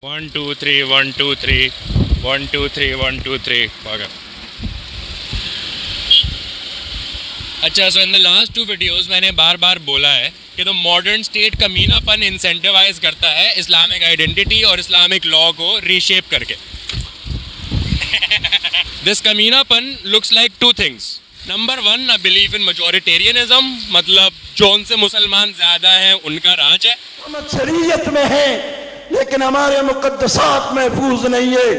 1 2 3 1 2 3 1 2 3 1 2 3 भागा। अच्छा, so in the last two videos मैंने बार बार बोला है कि तो मॉडर्न स्टेट कमीनापन इंसेंटिवाइज करता है इस्लामिक आइडेंटिटी और इस्लामिक लॉ को रीशेप करके। दिस कमीनापन looks like two things. Number one, a believe in majoritarianism, मतलब जौन से मुसलमान ज़्यादा हैं उनका राज है। हम शरीयत में है लेकिन हमारे मुकद्दसात महफूज नहीं है।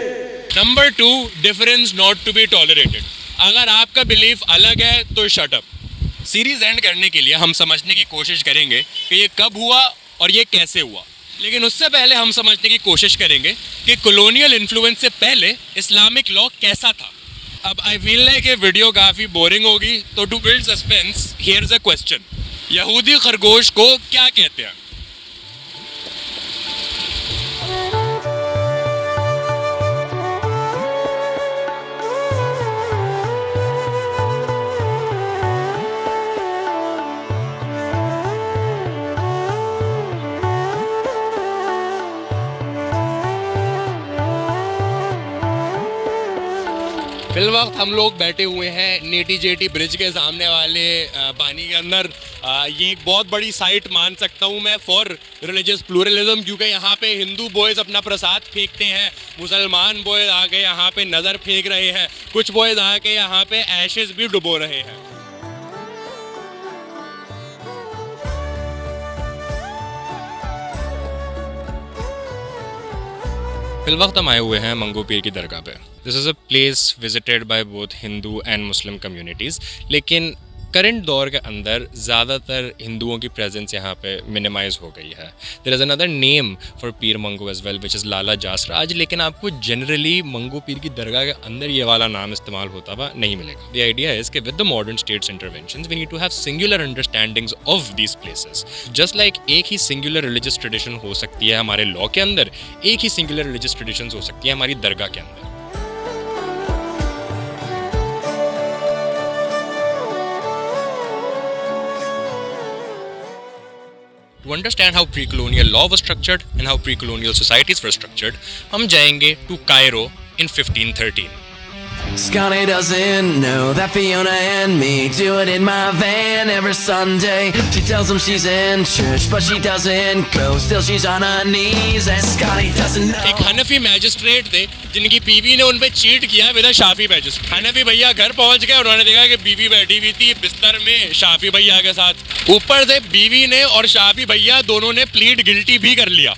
Number two, difference not to be tolerated. अगर आपका बिलीफ अलग है तो शट अप। सीरीज एंड करने के लिए हम समझने की कोशिश करेंगे कि ये कब हुआ और ये कैसे हुआ, लेकिन उससे पहले हम समझने की कोशिश करेंगे कि कॉलोनियल इन्फ्लुएंस से पहले इस्लामिक लॉ कैसा था। अब आई फील लाइक ये वीडियो काफ़ी बोरिंग होगी, तो to build suspense here is a question. यहूदी खरगोश को क्या कहते हैं? फिल वक्त हम लोग बैठे हुए हैं नेटी जेटी ब्रिज के सामने वाले पानी के अंदर। ये एक बहुत बड़ी साइट मान सकता हूँ मैं फॉर रिलीजियस प्लूरलिज्म, क्योंकि यहाँ पे हिंदू बॉयज़ अपना प्रसाद फेंकते हैं, मुसलमान बॉयज़ आके यहाँ पे नज़र फेंक रहे हैं, कुछ बॉयज़ आके यहाँ पे एशेज़ भी डुबो रहे हैं। फिल वक्त हम आए हुए हैं मंगू पीर की दरगाह पे। This is a place visited by both Hindu and Muslim communities, लेकिन करंट दौर के अंदर ज़्यादातर हिंदुओं की प्रेजेंस यहाँ पे मिनिमाइज़ हो गई है। There is another name for Pir Mangu as well which is Lala Jasraj, लेकिन आपको जनरली मंगू पीर की दरगाह के अंदर ये वाला नाम इस्तेमाल होता हुआ नहीं मिलेगा। द आइडिया इज़ कि with the modern states interventions we need to have singular understandings of these places. Just like एक ही सिंगुलर रिलीजियस ट्रेडिशन हो सकती है हमारे लॉ के अंदर, एक ही सिंगुलर रिलीजियस ट्रेडिशन हो सकती है हमारी दरगाह के अंदर। To understand how pre-colonial law was structured and how pre-colonial societies were structured, हम जाएंगे to Cairo in 1513. Scotty doesn't know that Fiona and me do it in my van every Sunday. She tells him she's in church, but she doesn't go. Still she's on her knees, and Scotty doesn't know. एक हनफी magistrate थे जिनकी बीवी ने उन पे cheat किया with a Shafi magistrate. हनफी भैया घर पहुंच गए, उन्होंने देखा कि बीवी बैठी हुई थी बिस्तर में शाफी भैया के साथ। ऊपर से बीवी ने और शाफी भैया दोनों ने प्लीड गिल्टी भी कर लिया।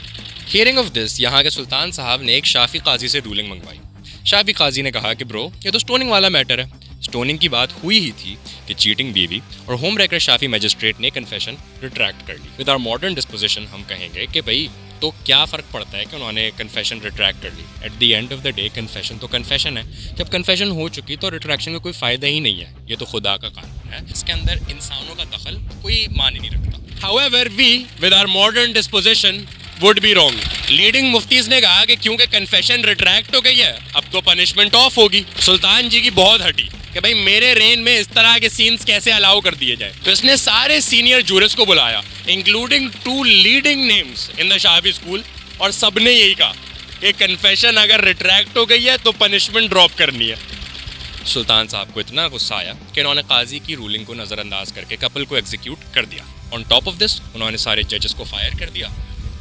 हियरिंग ऑफ दिस, यहाँ के सुल्तान साहब ने एक शाफी काजी से रूलिंग मंगवाई। शाफी काजी ने कहा कि ब्रो, ये तो स्टोनिंग वाला मैटर है। स्टोनिंग की बात हुई ही थी कि चीटिंग बीवी और होम रेकर शाफी मैजिस्ट्रेट ने कन्फेशन रिट्रैक्ट कर ली। विद आवर मॉडर्न डिस्पोजिशन हम कहेंगे कि भाई तो क्या फ़र्क पड़ता है कि उन्होंने कन्फेशन रिट्रैक्ट कर ली। At the end of the day confession तो कन्फेशन है। जब कन्फेशन हो चुकी तो रिट्रैक्शन का कोई फ़ायदा ही नहीं है। ये तो खुदा का कानून है, इसके अंदर इंसानों का दखल कोई मान ही नहीं रखता। However we with our modern disposition would be wrong. Leading muftis ने कहा कि क्योंकि कन्फेशन रिट्रैक्ट हो गई है अब तो पनिशमेंट ऑफ होगी। सुल्तान जी की बहुत हटी कि भाई मेरे रेन में इस तरह के सीन्स कैसे अलाउ कर दिए जाए, तो इसने सारे सीनियर जूरिस्ट को बुलाया including 2 leading names in the Shafi school, और सब ने यही कहा कि कन्फेशन अगर रिट्रैक्ट हो गई है तो पनिशमेंट ड्रॉप करनी है। सुल्तान साहब को इतना गुस्सा आया कि उन्होंने काजी की रूलिंग को नज़रअंदाज करके कपल को एग्जीक्यूट कर दिया। ऑन टॉप ऑफ दिस उन्होंने सारे जजेस को फायर कर दिया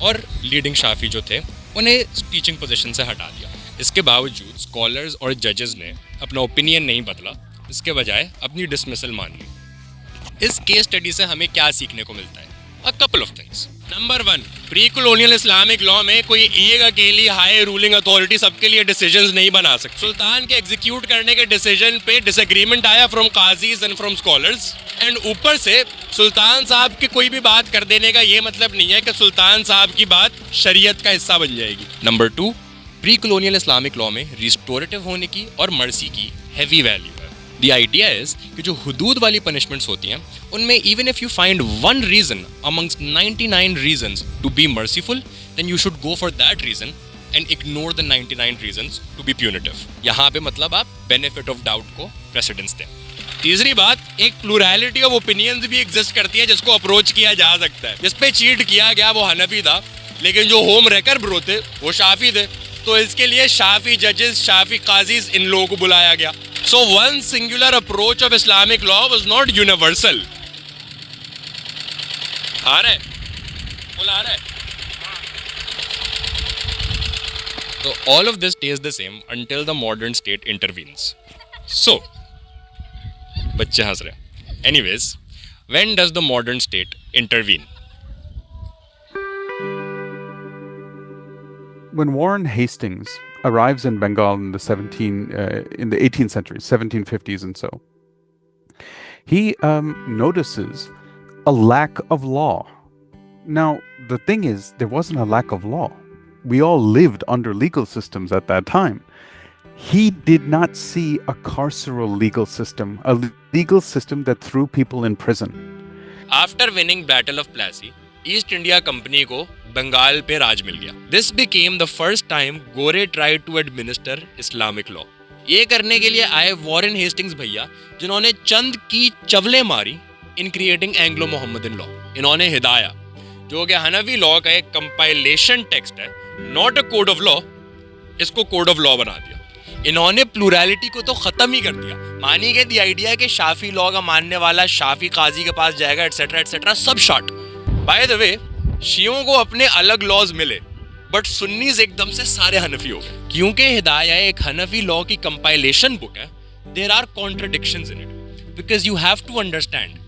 और लीडिंग शाफी जो थे उन्हें टीचिंग पोजीशन से हटा दिया। इसके बावजूद स्कॉलर्स और जजेस ने अपना ओपिनियन नहीं बदला, इसके बजाय अपनी डिसमिसल मान ली। इस केस स्टडी से हमें क्या सीखने को मिलता है? A couple of things. Number 1, pre colonial Islamic law में कोई एक अकेली हाई रूलिंग अथॉरिटी सबके लिए डिसीजंस नहीं बना सकती। सुल्तान के एग्जीक्यूट करने के डिसीजन पे डिसएग्रीमेंट आया from qazis and from scholars, and ऊपर से सुल्तान साहब की कोई भी बात कर देने का ये मतलब नहीं है कि सुल्तान साहब की बात शरीयत का हिस्सा बन जाएगी। Number 2, pre colonial Islamic law में रिस्टोरेटिव होने की और मर्सी की हैवी वैल्यू है। द आइडिया इज कि जो हुदूद वाली पनिशमेंट्स होती हैं उनमें even if you find one reason amongst 99 reasons to be merciful, then you should go for that reason and ignore the 99 reasons to be punitive. यहाँ पे मतलब आप बेनिफिट ऑफ डाउट को प्रेसिडेंस दें। तीसरी बात, एक प्लूरैलिटी ऑफ ओपिनियंस भी एग्जिस्ट करती है जिसको अप्रोच किया जा सकता है। जिस पे चीट किया गया वो हनफी था, लेकिन जो होम रेकर ब्रो थे वो शाफी थे, तो इसके लिए शाफी जजेस, शाफी काजीज इन लोगों को बुलाया गया. So one singular approach of Islamic law was not universal. आ रहा है, बोल आ रहा है. So all of this stays the same until the modern state intervenes. So, बच्चे हंस रहे हैं. Anyways, when does the modern state intervene? When Warren Hastings arrives in Bengal in the 18th century, 1750s and so, he notices a lack of law. Now, the thing is, there wasn't a lack of law. We all lived under legal systems at that time. He did not see a carceral legal system, a legal system that threw people in prison. After winning Battle of Plassey, East India Company को बंगाल पे राज मिल गया. This became the first time Gore tried to administer Islamic law. ये करने के लिए आए Warren Hastings भैया, जिन्होंने चंद की चवले मारी in creating Anglo-Mohammedan law. इन्होंने हिदाया, जो कि हनफी लॉ का एक कंपाइलेशन टेक्स्ट है, not a code of law, इसको कोड ऑफ लॉ बना दिया. इन्होंने प्लूरैलिटी को तो खत्म ही कर दिया. मानी गई दी आइडिया कि शाफी लॉ का मानने वाला शाफी काजी के पास जाएगा, एटसेट्रा एटसेट्रा, सब शॉर्ट. बाय द वे, शियों को अपने अलग लॉज मिले, बट सुन्नीज एकदम से सारे हनफी हो गए. क्योंकि हिदाया एक हनफी लॉ की कंपाइलेशन बुक है, there are contradictions in it, because you have to understand,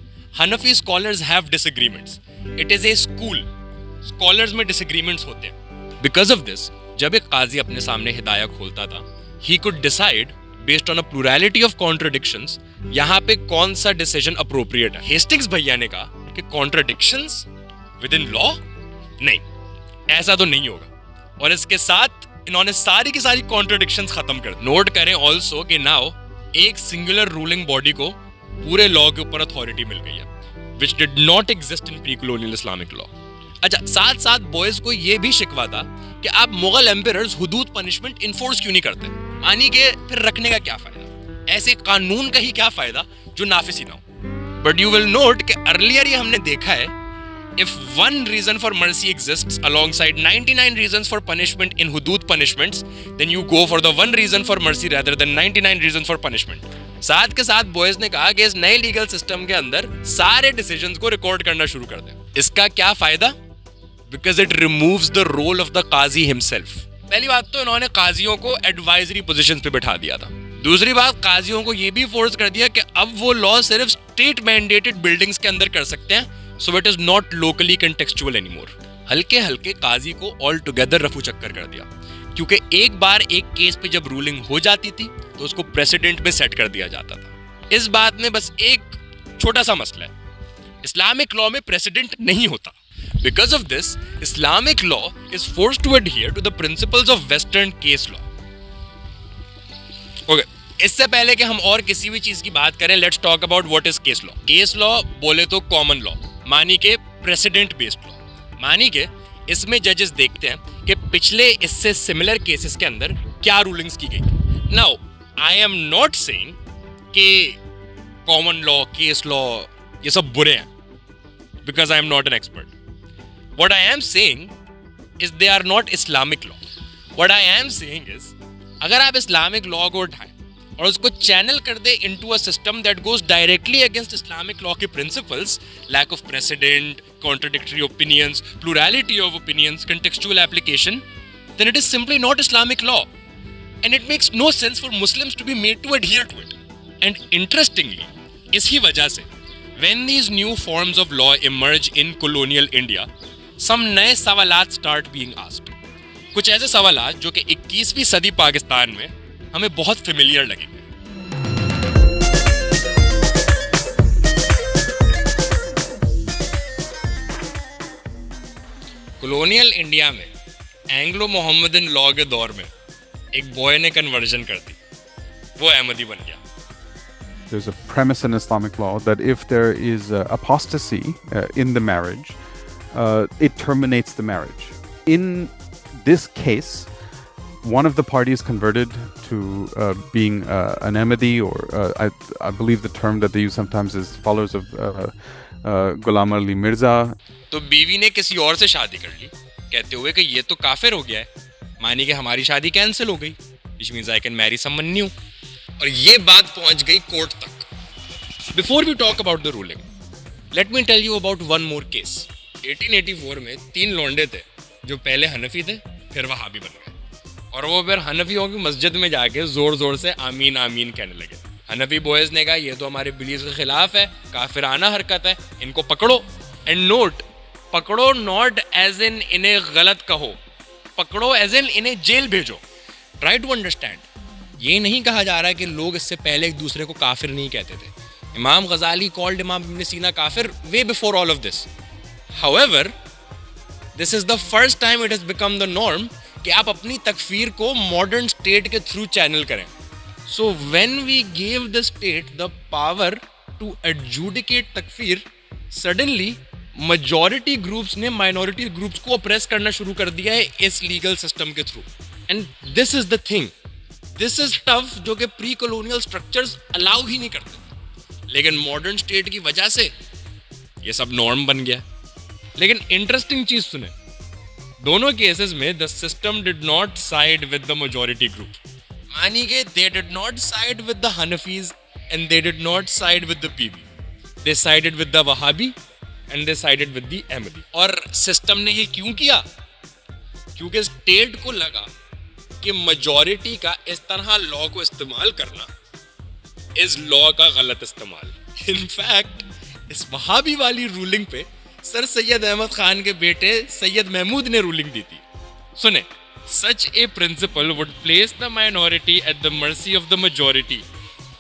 Hanafi scholars have disagreements. It is a school, scholars में डिसएग्रीमेंट्स होते हैं. बिकॉज ऑफ दिस, जब एक काजी अपने सामने हिदाया खोलता था, he could decide based on a plurality of contradictions यहाँ पे कौन सा डिसीजन अप्रोप्रिएट है. हेस्टिंग्स भैया ने कहा कि कॉन्ट्रडिक्शंस विद इन लॉ नहीं, ऐसा तो नहीं होगा, और इसके साथ इन्होंने सारी की सारी कॉन्ट्रडिक्शंस खत्म कर दी. नोट करें ऑल्सो कि नाउ एक सिंगुलर रूलिंग बॉडी को पूरे लॉ के ऊपर अथॉरिटी मिल गई है, which did not exist in pre-colonial Islamic law. अच्छा, साथ साथ बॉयज को ये भी शिकवा था कि आप मुगल एम्परर्स हुदूद पनिशमेंट इन्फोर्स क्यों नहीं करते. मानी के फिर रखने का क्या फायदा, ऐसे कानून का ही क्या फायदा जो नाफिज ही ना हो. बट यू विल नोट कि अर्लियर ये हमने देखा है, if one reason for mercy exists alongside 99 reasons for punishment in हुदूद punishments, then you go for the one reason for mercy rather than 99 reason for punishment. साथ के साथ boys ने कहा कि इस नए लीगल सिस्टम के अंदर सारे डिसीजंस को रिकॉर्ड करना शुरू कर दें. इसका क्या फायदा? Because it removes the role of the Qazi himself. पहली बात तो इन्होंने काजियों को एडवाइजरी पोजीशंस पे बिठा दिया था. दूसरी बात, काजियों को ये भी फोर्स कर दिया कि अब वो लॉ सिर्फ स्टेट मैंडेटेड बिल्डिंग्स के अंदर कर सकते हैं, so it is not locally contextual anymore. हल्के हल्के काजी को ऑल टुगेदर रफू चक्कर कर दिया, क्योंकि एक बार एक केस पे जब रूलिंग हो जाती थी तो उसको प्रेसिडेंट में सेट कर दिया जाता था. इस बात में बस एक छोटा सा मसला है, इस्लामिक लॉ में प्रेसिडेंट नहीं होता. Because of this, Islamic law is forced to adhere to the principles of Western case law. Okay, इससे पहले कि हम और किसी भी चीज की बात करें, let's talk about what is case law. Case law बोले तो common law, मानी के precedent based law. मानी के इसमें जजेस देखते हैं कि पिछले इससे सिमिलर केसेस के अंदर क्या रूलिंग्स की गई. Now, I am not saying कि common law, case law ये सब बुरे हैं, because I am not an expert. What I am saying is they are not Islamic law. What I am saying is, अगर आप Islamic law को उठाएं और उसको चैनल कर दे into a system that goes directly against Islamic law के principles, lack of precedent, contradictory opinions, plurality of opinions, contextual application, then it is simply not Islamic law. And it makes no sense for Muslims to be made to adhere to it. And interestingly, इसी वजह से, when these new forms of law emerge in colonial India, some नए सवालात start being asked. कुछ ऐसे सवालात जो कि 21वीं सदी पाकिस्तान में हमें बहुत फेमिलियर लगेंगे. कॉलोनियल इंडिया में एंग्लो मोहम्मदन लॉ के दौर में एक बॉय ने कन्वर्जन कर दी, वो अहमदी बन गया. There's a premise in Islamic law that if there is apostasy in the marriage, it terminates the marriage. In this case, one of the parties converted to being an Ahmadi, or I believe the term that they use sometimes is followers of Ghulam Ali Mirza. तो बीवी ने किसी और से शादी कर ली, कहते हुए कि ये तो काफिर हो गया है, मानी कि हमारी शादी कैंसिल हो गई, which means I can marry someone new। और ये बात पहुंच गई कोर्ट तक। Before we talk about the ruling, let me tell you about one more case। 1884 में 3 लौंडे थे जो पहले हनफी थे फिर वहाबी बन गए, और वो फिर हनफियों की मस्जिद में जाके जोर जोर से आमीन आमीन कहने लगे। हनफी बॉयज ने कहा ये तो हमारे बिलीफ के खिलाफ है, काफिराना हरकत है, इनको पकड़ो। एंड नोट, पकड़ो नॉट एज इन इन्हें गलत कहो, पकड़ो एज इन इन्हें जेल भेजो। ट्राई टू अंडरस्टैंड, ये नहीं कहा जा रहा है कि लोग इससे पहले एक दूसरे को काफिर नहीं कहते थे। इमाम गजाली कॉल्ड इमाम इब्न सीना काफिर way before all of this. However, this is the first time it has become the norm कि आप अपनी तकफीर को मॉडर्न स्टेट के थ्रू चैनल करें। So when we give the state the power to adjudicate तकफीर, सडनली मेजॉरिटी ग्रुप्स ने minority groups को ऑप्रेस करना शुरू कर दिया है इस लीगल सिस्टम के through. And this is the thing, this is tough, जो कि प्री कॉलोनियल स्ट्रक्चर्स अलाउ ही नहीं करते, लेकिन मॉडर्न स्टेट की वजह से ये सब नॉर्म बन गया। लेकिन इंटरेस्टिंग चीज सुने, दोनों केसेस में the system did not side with the majority group, मानी के they did not side with the Hanafis and they did not side with the PB, they sided with the Wahhabi and they sided with the Ahmadi. और system ने ये क्यों किया? क्योंकि state को लगा कि मेजॉरिटी का इस तरह लॉ को इस्तेमाल करना इस लॉ का गलत इस्तेमाल। इनफैक्ट इस वहाबी वाली रूलिंग पे सर सैयद अहमद खान के बेटे सैयद महमूद ने रूलिंग दी थी। सुने, such a principle would place the minority at the mercy of the majority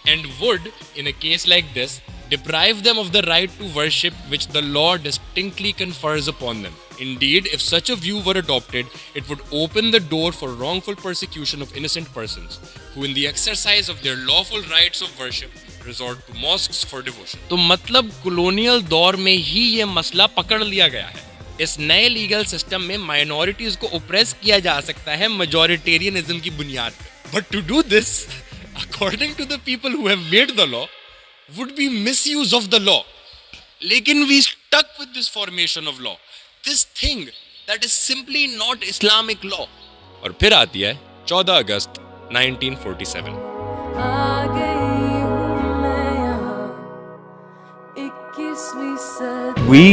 and would in a case like this deprive them of the right to worship which the law distinctly confers upon them. Indeed, if such a view were adopted, it would open the door for wrongful persecution of innocent persons who in the exercise of their lawful rights of worship resort to mosques for devotion. तो मतलब colonial दौर में ही ये मसला पकड़ लिया गया है। इस नए लीगल सिस्टम में माइनॉरिटीज को ओप्रेस किया जा सकता है मेजॉरिटेरियनिज्म की बुनियाद पे। But to do this, according to the people who have made the law, would be misuse of the law. लेकिन we stuck with this formation of law, this thing that is simply not Islamic law. और फिर आती है 14 अगस्त 1947। आ गई हूँ मैं यहाँ 21वीं सदी। We,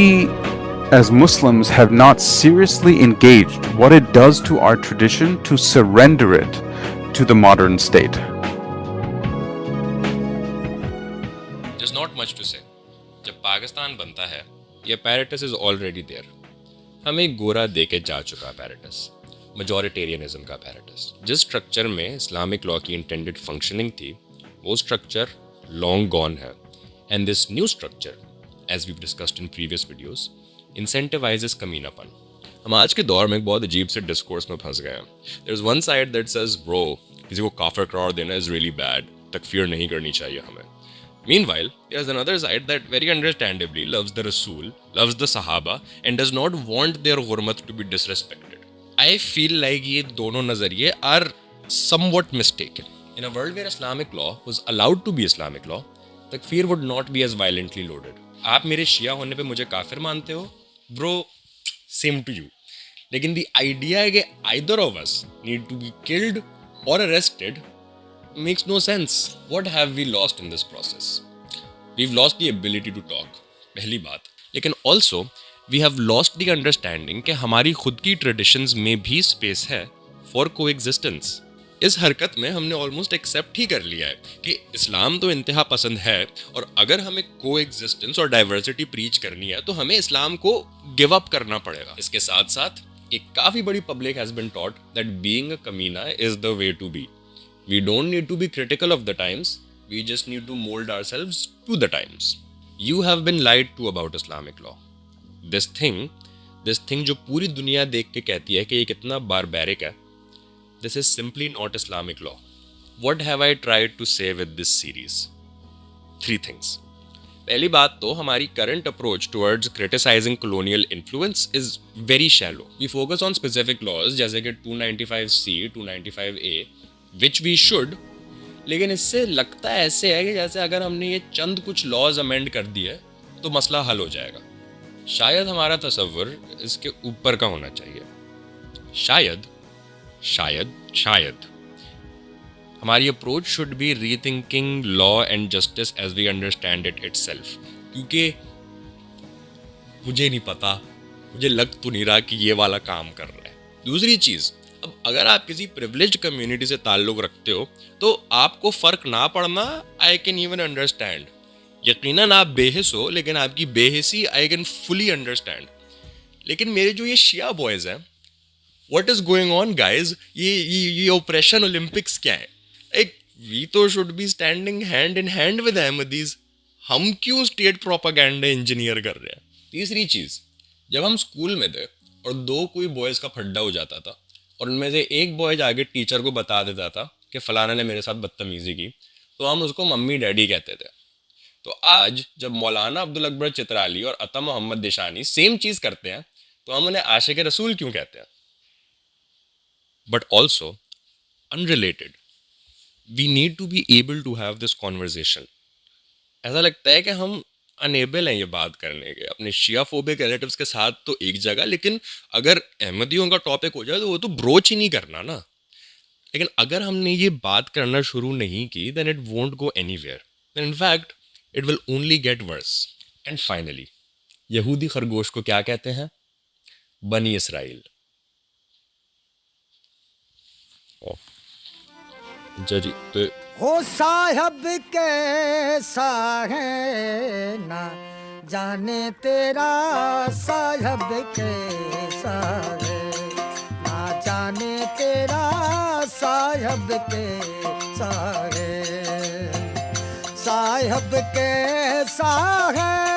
as Muslims, have not seriously engaged what it does to our tradition to surrender it to the modern state. There's not much to say. जब पाकिस्तान बनता है, ये apparatus is already there. हमें गोरा दे के जा चुका apparatus, majoritarianism का apparatus। जिस स्ट्रक्चर में इस्लामिक लॉ की इंटेंडेड फंक्शनिंग थी, वो स्ट्रक्चर लॉन्ग गॉन है। And this new structure, as we discussed in previous videos, incentivises कमीनापन। हम आज के दौर में एक बहुत अजीब से डिस्कोर्स में फंस गए हैं। There is one side that says bro, किसी को काफिर करार देना इज रियली बैड, तकफीर नहीं करनी चाहिए हमें। Meanwhile, there's another side that very understandably loves the Rasool, loves the Sahaba, and does not want their ghurmat to be disrespected. I feel like ये दोनों नज़रिए are somewhat mistaken. In a world where Islamic law was allowed to be Islamic law, takfir would not be as violently loaded. आप मेरे शिया होने पे मुझे काफिर मानते हो? Bro, same to you. लेकिन the idea कि either of us need to be killed or arrested makes no sense. What have we lost in this process? We've lost the ability to talk, पहली बात। लेकिन also we have lost the understanding कि हमारी खुद की traditions में भी space है for coexistence. इस हरकत में हमने ऑलमोस्ट एक्सेप्ट ही कर लिया है कि इस्लाम तो इंतहा पसंद है, और अगर हमें कोएग्जिस्टेंस और डाइवर्सिटी प्रीच करनी है तो हमें इस्लाम को गिव अप करना पड़ेगा। इसके साथ साथ एक काफ़ी बड़ी public has been taught that being a कमीना is the way to be. We don't need to be critical of the times, we just need to mold ourselves to the times. You have been lied to about Islamic law. This thing जो पूरी दुनिया देख के कहती है कि ये कितना barbaric है, this is simply not Islamic law. What have I tried to say with this series? 3 things. पहली बात तो हमारी current approach towards criticizing colonial influence is very shallow. We focus on specific laws जैसे कि 295C, 295A, which we should, लेकिन इससे लगता ऐसे है कि जैसे अगर हमने ये चंद कुछ लॉज अमेंड कर दिए तो मसला हल हो जाएगा। शायद हमारा तसव्वुर इसके ऊपर का होना चाहिए। शायद शायद शायद हमारी approach should be rethinking law and justice as we understand it itself, क्योंकि मुझे नहीं पता, मुझे लग तो नहीं रहा कि ये वाला काम कर रहा है। दूसरी चीज़, अब अगर आप किसी प्रिविलेज्ड कम्युनिटी से ताल्लुक़ रखते हो तो आपको फ़र्क ना पड़ना, आई कैन इवन अंडरस्टैंड। यकीनन आप बेहिस हो, लेकिन आपकी बेहिसी आई कैन फुली अंडरस्टैंड। लेकिन मेरे जो ये शिया बॉयज़ हैं, what is going on guys? ये ऑपरेशन ओलंपिक्स क्या है? एक वी तो should be standing hand in hand with Ahmadis. हम क्यों स्टेट प्रोपागेंडा इंजीनियर कर रहे हैं? तीसरी चीज़, जब हम स्कूल में थे और दो कोई बॉयज़ का फड्डा हो जाता था और उनमें से एक बॉय जाके टीचर को बता देता था कि फ़लाना ने मेरे साथ बदतमीज़ी की, तो हम उसको मम्मी डैडी कहते थे। तो आज जब मौलाना अब्दुल अकबर चित्राली और अता मोहम्मद दिशानी सेम चीज़ करते हैं तो हम उन्हें आशिक रसूल क्यों कहते हैं? But also unrelated, we need to be able to have this conversation. ऐसा लगता है कि हम अनेबल हैं ये बात करने के अपने शिया फोबिक रिलेटिव्स के साथ तो एक जगह, लेकिन अगर अहमदियों का टॉपिक हो जाए तो वो तो ब्रोच ही नहीं करना ना। लेकिन अगर हमने ये बात करना शुरू नहीं की, then it won't go anywhere, then in fact it will only get worse. And finally, यहूदी खरगोश को क्या कहते हैं? बनी इसराइल। जी तो हो साहब कैसा है ना जाने तेरा साहब कैसा है, ना जाने तेरा साहब कैसा है, साहब कैसा है